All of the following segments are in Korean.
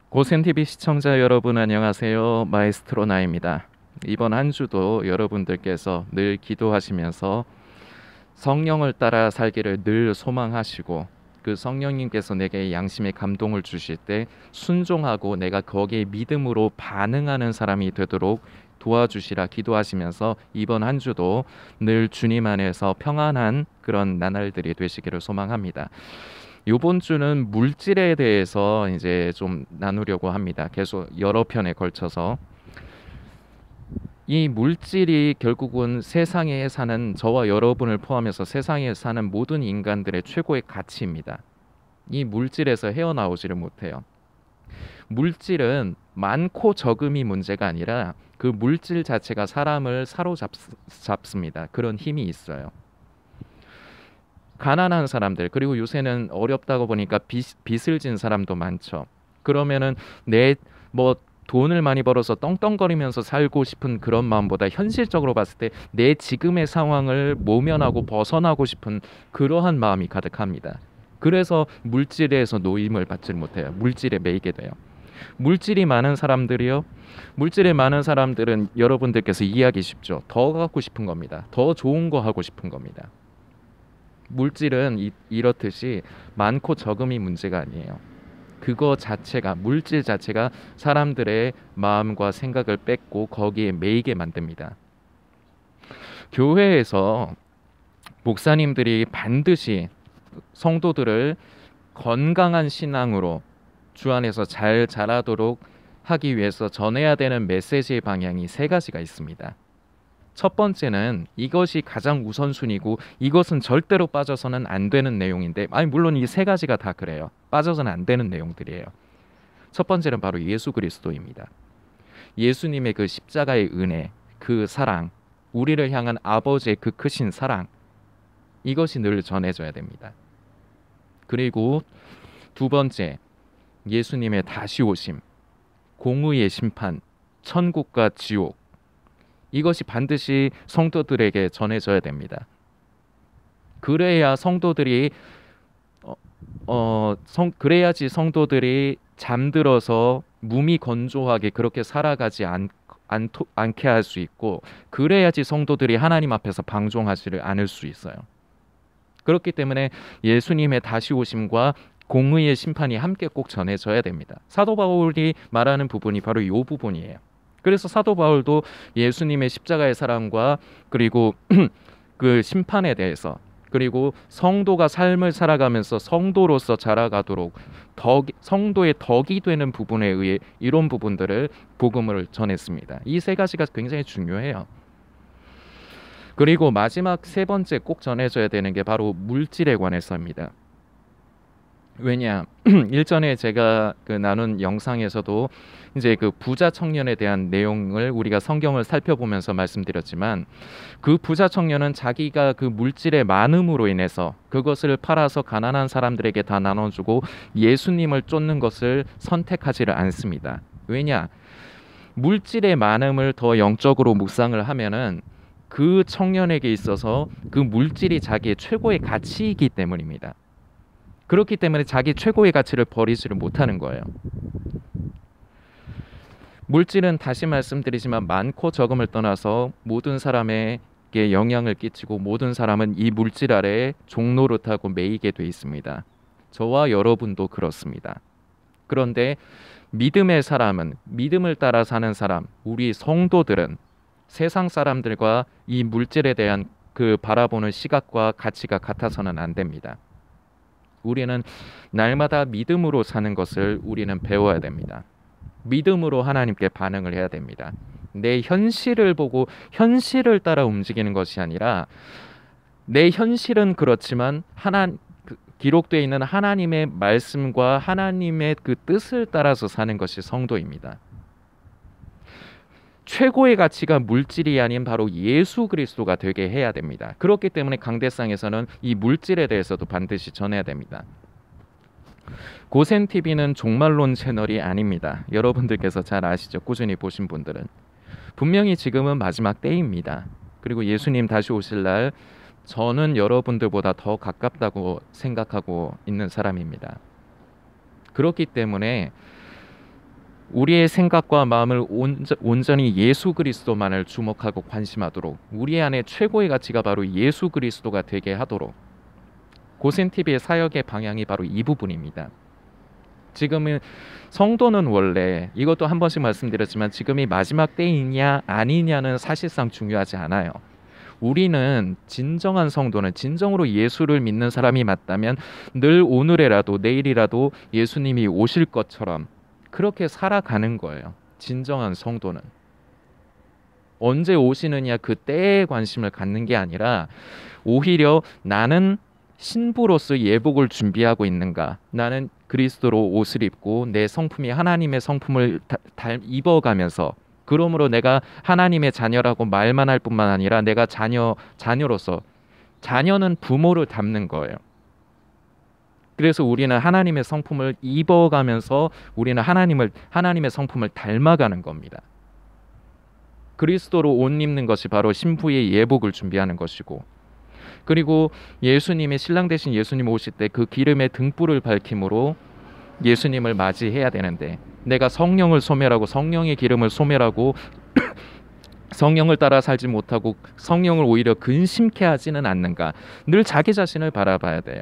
고센TV 시청자 여러분 안녕하세요. 마에스트로 나입니다. 이번 한 주도 여러분들께서 늘 기도하시면서 성령을 따라 살기를 늘 소망하시고 그 성령님께서 내게 양심의 감동을 주실 때 순종하고 내가 거기에 믿음으로 반응하는 사람이 되도록 도와주시라 기도하시면서 이번 한 주도 늘 주님 안에서 평안한 그런 나날들이 되시기를 소망합니다. 이번 주는 물질에 대해서 이제 좀 나누려고 합니다. 계속 여러 편에 걸쳐서 이 물질이 결국은 세상에 사는 저와 여러분을 포함해서 세상에 사는 모든 인간들의 최고의 가치입니다. 이 물질에서 헤어나오지를 못해요. 물질은 많고 적음이 문제가 아니라 그 물질 자체가 사람을 사로잡습니다. 그런 힘이 있어요. 가난한 사람들, 그리고 요새는 어렵다고 보니까 빚을 진 사람도 많죠. 그러면은 내 뭐 돈을 많이 벌어서 떵떵거리면서 살고 싶은 그런 마음보다 현실적으로 봤을 때 내 지금의 상황을 모면하고 벗어나고 싶은 그러한 마음이 가득합니다. 그래서 물질에서 노임을 받지 못해요. 물질에 매이게 돼요. 물질이 많은 사람들이요. 물질이 많은 사람들은 여러분들께서 이해하기 쉽죠. 더 갖고 싶은 겁니다. 더 좋은 거 하고 싶은 겁니다. 물질은 이렇듯이 많고 적음이 문제가 아니에요. 그거 자체가 물질 자체가 사람들의 마음과 생각을 뺏고 거기에 매이게 만듭니다. 교회에서 목사님들이 반드시 성도들을 건강한 신앙으로 주 안에서 잘 자라도록 하기 위해서 전해야 되는 메시지의 방향이 세 가지가 있습니다. 첫 번째는 이것이 가장 우선순위고 이것은 절대로 빠져서는 안 되는 내용인데, 물론 이 세 가지가 다 그래요. 빠져서는 안 되는 내용들이에요. 첫 번째는 바로 예수 그리스도입니다. 예수님의 그 십자가의 은혜, 그 사랑, 우리를 향한 아버지의 그 크신 사랑, 이것이 늘 전해져야 됩니다. 그리고 두 번째, 예수님의 다시 오심, 공의의 심판, 천국과 지옥, 이것이 반드시 성도들에게 전해져야 됩니다. 그래야 성도들이 그래야지 성도들이 잠들어서 몸이 건조하게 그렇게 살아가지 않게 할 수 있고, 그래야지 성도들이 하나님 앞에서 방종하지를 않을 수 있어요. 그렇기 때문에 예수님의 다시 오심과 공의의 심판이 함께 꼭 전해져야 됩니다. 사도 바울이 말하는 부분이 바로 이 부분이에요. 그래서 사도 바울도 예수님의 십자가의 사랑과 그리고 그 심판에 대해서, 그리고 성도가 삶을 살아가면서 성도로서 자라가도록 성도의 덕이 되는 부분에 의해 이런 부분들을 복음을 전했습니다. 이 세 가지가 굉장히 중요해요. 그리고 마지막 세 번째 꼭 전해져야 되는 게 바로 물질에 관해서입니다. 왜냐, 일전에 제가 나눈 영상에서도 이제 그 부자 청년에 대한 내용을 우리가 성경을 살펴보면서 말씀드렸지만, 그 부자 청년은 자기가 그 물질의 많음으로 인해서 그것을 팔아서 가난한 사람들에게 다 나눠주고 예수님을 쫓는 것을 선택하지를 않습니다. 왜냐, 물질의 많음을 더 영적으로 묵상을 하면은 그 청년에게 있어서 그 물질이 자기의 최고의 가치이기 때문입니다. 그렇기 때문에 자기 최고의 가치를 버리지를 못하는 거예요. 물질은 다시 말씀드리지만 많고 적음을 떠나서 모든 사람에게 영향을 끼치고 모든 사람은 이 물질 아래에 종노릇하고 매이게 돼 있습니다. 저와 여러분도 그렇습니다. 그런데 믿음의 사람은, 믿음을 따라 사는 사람, 우리 성도들은 세상 사람들과 이 물질에 대한 그 바라보는 시각과 가치가 같아서는 안 됩니다. 우리는 날마다 믿음으로 사는 것을 우리는 배워야 됩니다. 믿음으로 하나님께 반응을 해야 됩니다. 내 현실을 보고 현실을 따라 움직이는 것이 아니라 내 현실은 그렇지만 기록되어 있는 하나님의 말씀과 하나님의 그 뜻을 따라서 사는 것이 성도입니다. 최고의 가치가 물질이 아닌 바로 예수 그리스도가 되게 해야 됩니다. 그렇기 때문에 강대상에서는 이 물질에 대해서도 반드시 전해야 됩니다. 고센TV는 종말론 채널이 아닙니다. 여러분들께서 잘 아시죠? 꾸준히 보신 분들은. 분명히 지금은 마지막 때입니다. 그리고 예수님 다시 오실 날 저는 여러분들보다 더 가깝다고 생각하고 있는 사람입니다. 그렇기 때문에 우리의 생각과 마음을 온전히 예수 그리스도만을 주목하고 관심하도록, 우리 안에 최고의 가치가 바로 예수 그리스도가 되게 하도록, 고센TV의 사역의 방향이 바로 이 부분입니다. 지금은 성도는 원래, 이것도 한 번씩 말씀드렸지만, 지금이 마지막 때이냐 아니냐는 사실상 중요하지 않아요. 우리는, 진정한 성도는, 진정으로 예수를 믿는 사람이 맞다면 늘 오늘이라도 내일이라도 예수님이 오실 것처럼 그렇게 살아가는 거예요. 진정한 성도는 언제 오시느냐 그 때에 관심을 갖는 게 아니라, 오히려 나는 신부로서 예복을 준비하고 있는가, 나는 그리스도로 옷을 입고 내 성품이 하나님의 성품을 입어가면서, 그러므로 내가 하나님의 자녀라고 말만 할 뿐만 아니라 내가 자녀로서, 자녀는 부모를 닮는 거예요. 그래서 우리는 하나님의 성품을 입어가면서 우리는 하나님의 성품을 닮아가는 겁니다. 그리스도로 옷 입는 것이 바로 신부의 예복을 준비하는 것이고, 그리고 예수님의 신랑 되신 예수님 오실 때 그 기름의 등불을 밝힘으로 예수님을 맞이해야 되는데, 내가 성령을 소멸하고 성령의 기름을 소멸하고 성령을 따라 살지 못하고 성령을 오히려 근심케 하지는 않는가, 늘 자기 자신을 바라봐야 돼요.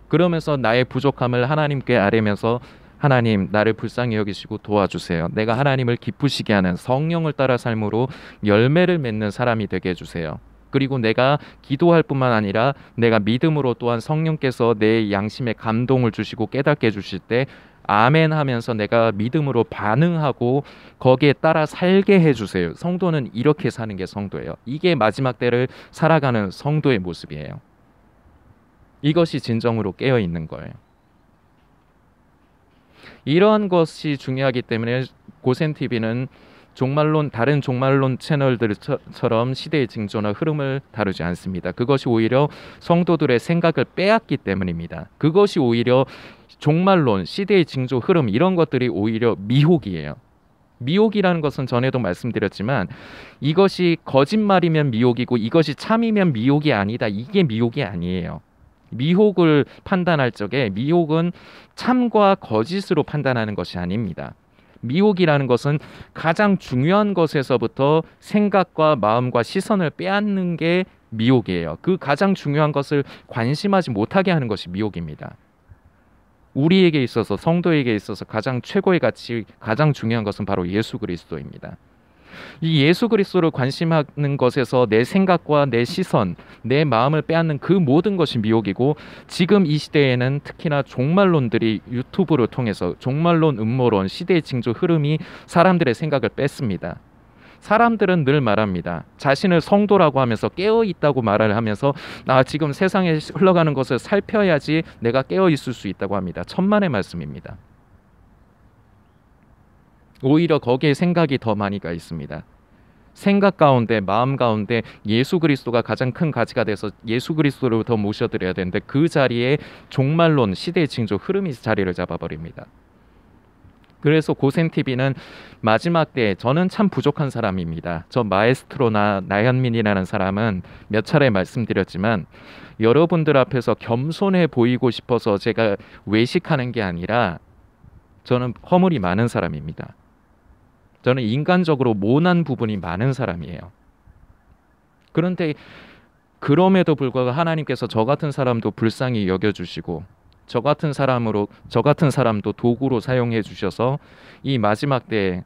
그러면서 나의 부족함을 하나님께 아뢰면서, 하나님, 나를 불쌍히 여기시고 도와주세요. 내가 하나님을 기쁘시게 하는 성령을 따라 삶으로 열매를 맺는 사람이 되게 해주세요. 그리고 내가 기도할 뿐만 아니라 내가 믿음으로 또한 성령께서 내 양심에 감동을 주시고 깨닫게 해주실 때 아멘 하면서 내가 믿음으로 반응하고 거기에 따라 살게 해주세요. 성도는 이렇게 사는 게 성도예요. 이게 마지막 때를 살아가는 성도의 모습이에요. 이것이 진정으로 깨어있는 거예요. 이러한 것이 중요하기 때문에 고센TV는 다른 종말론 채널들처럼 시대의 징조나 흐름을 다루지 않습니다. 그것이 오히려 성도들의 생각을 빼앗기 때문입니다. 그것이 오히려 종말론, 시대의 징조, 흐름, 이런 것들이 오히려 미혹이에요. 미혹이라는 것은 전에도 말씀드렸지만, 이것이 거짓말이면 미혹이고 이것이 참이면 미혹이 아니다, 이게 미혹이 아니에요. 미혹을 판단할 적에 미혹은 참과 거짓으로 판단하는 것이 아닙니다. 미혹이라는 것은 가장 중요한 것에서부터 생각과 마음과 시선을 빼앗는 게 미혹이에요. 그 가장 중요한 것을 관심하지 못하게 하는 것이 미혹입니다. 우리에게 있어서, 성도에게 있어서 가장 최고의 가치, 가장 중요한 것은 바로 예수 그리스도입니다. 이 예수 그리스도를 관심하는 것에서 내 생각과 내 시선, 내 마음을 빼앗는 그 모든 것이 미혹이고, 지금 이 시대에는 특히나 종말론들이 유튜브를 통해서 종말론, 음모론, 시대의 징조, 흐름이 사람들의 생각을 뺐습니다. 사람들은 늘 말합니다. 자신을 성도라고 하면서 깨어있다고 말을 하면서, 지금 세상에 흘러가는 것을 살펴야지 내가 깨어있을 수 있다고 합니다. 천만의 말씀입니다. 오히려 거기에 생각이 더 많이 가 있습니다. 생각 가운데, 마음 가운데 예수 그리스도가 가장 큰 가치가 돼서 예수 그리스도를 더 모셔드려야 되는데, 그 자리에 종말론, 시대의 징조, 흐름이 자리를 잡아버립니다. 그래서 고센TV는 마지막 때, 저는 참 부족한 사람입니다. 저 마에스트로나 나현민이라는 사람은 몇 차례 말씀드렸지만, 여러분들 앞에서 겸손해 보이고 싶어서 제가 외식하는 게 아니라, 저는 허물이 많은 사람입니다. 저는 인간적으로 모난 부분이 많은 사람이에요. 그런데 그럼에도 불구하고 하나님께서 저 같은 사람도 불쌍히 여겨주시고, 저 같은 사람도 도구로 사용해 주셔서 이 마지막 때에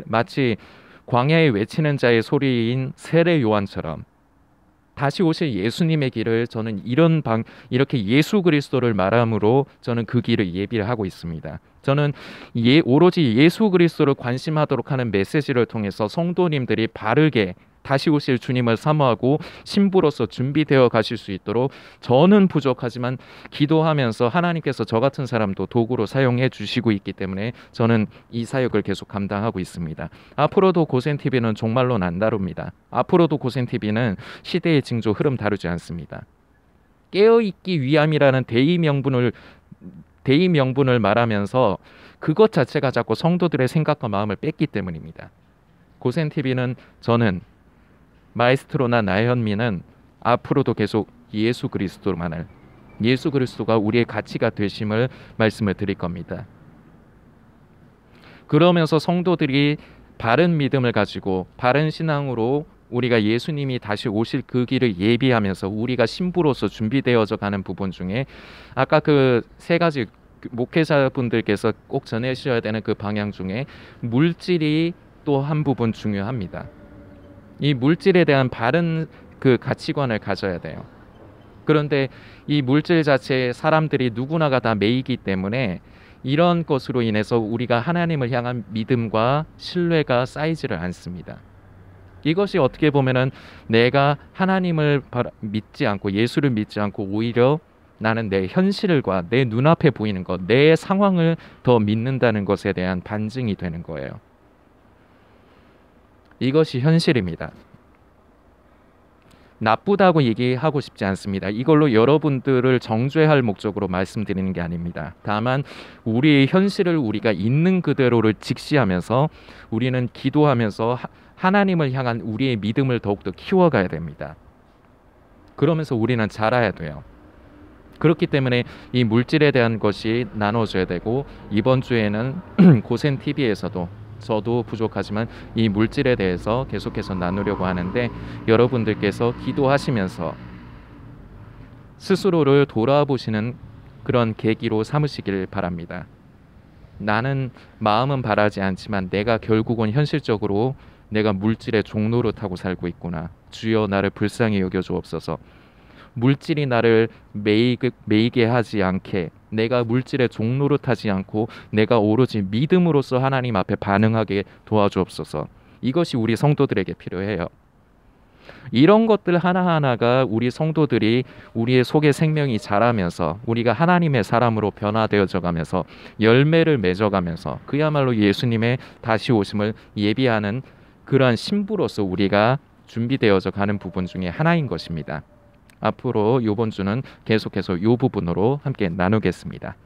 마치 광야에 외치는 자의 소리인 세례 요한처럼 다시 오실 예수님의 길을, 저는 이렇게 예수 그리스도를 말함으로 저는 그 길을 예비를 하고 있습니다. 저는 오로지 예수 그리스도를 관심하도록 하는 메시지를 통해서 성도님들이 바르게 다시 오실 주님을 사모하고 신부로서 준비되어 가실 수 있도록, 저는 부족하지만 기도하면서 하나님께서 저 같은 사람도 도구로 사용해 주시고 있기 때문에 저는 이 사역을 계속 감당하고 있습니다. 앞으로도 고센TV는 종말론 안 다룹니다. 앞으로도 고센TV는 시대의 징조, 흐름 다루지 않습니다. 깨어있기 위함이라는 대의 명분을 말하면서 그것 자체가 자꾸 성도들의 생각과 마음을 뺐기 때문입니다. 고센TV는, 저는, 마에스트로나 나현미는 앞으로도 계속 예수 그리스도가 우리의 가치가 되심을 말씀을 드릴 겁니다. 그러면서 성도들이 바른 믿음을 가지고 바른 신앙으로 우리가 예수님이 다시 오실 그 길을 예비하면서 우리가 신부로서 준비되어져 가는 부분 중에 아까 그 세 가지 목회자분들께서 꼭 전해주셔야 되는 그 방향 중에 물질이 또 한 부분 중요합니다. 이 물질에 대한 바른 그 가치관을 가져야 돼요. 그런데 이 물질 자체에 사람들이 누구나가 다 매이기 때문에 이런 것으로 인해서 우리가 하나님을 향한 믿음과 신뢰가 쌓이지를 않습니다. 이것이 어떻게 보면은 내가 하나님을 믿지 않고 예수를 믿지 않고 오히려 나는 내 현실과 내 눈앞에 보이는 것, 내 상황을 더 믿는다는 것에 대한 반증이 되는 거예요. 이것이 현실입니다. 나쁘다고 얘기하고 싶지 않습니다. 이걸로 여러분들을 정죄할 목적으로 말씀드리는 게 아닙니다. 다만 우리의 현실을 우리가 있는 그대로를 직시하면서 우리는 기도하면서 하나님을 향한 우리의 믿음을 더욱더 키워가야 됩니다. 그러면서 우리는 자라야 돼요. 그렇기 때문에 이 물질에 대한 것이 나눠져야 되고, 이번 주에는 고센TV에서도 저도 부족하지만 이 물질에 대해서 계속해서 나누려고 하는데, 여러분들께서 기도하시면서 스스로를 돌아보시는 그런 계기로 삼으시길 바랍니다. 나는 마음은 바라지 않지만 내가 결국은 현실적으로 내가 물질의 종로를 타고 살고 있구나. 주여 나를 불쌍히 여겨주옵소서. 물질이 나를 매이게 하지 않게, 내가 물질의 종로를 타지 않고 내가 오로지 믿음으로써 하나님 앞에 반응하게 도와주옵소서. 이것이 우리 성도들에게 필요해요. 이런 것들 하나하나가 우리 성도들이 우리의 속에 생명이 자라면서 우리가 하나님의 사람으로 변화되어져 가면서 열매를 맺어가면서 그야말로 예수님의 다시 오심을 예비하는 그러한 신부로서 우리가 준비되어져 가는 부분 중에 하나인 것입니다. 앞으로 이번 주는 계속해서 이 부분으로 함께 나누겠습니다.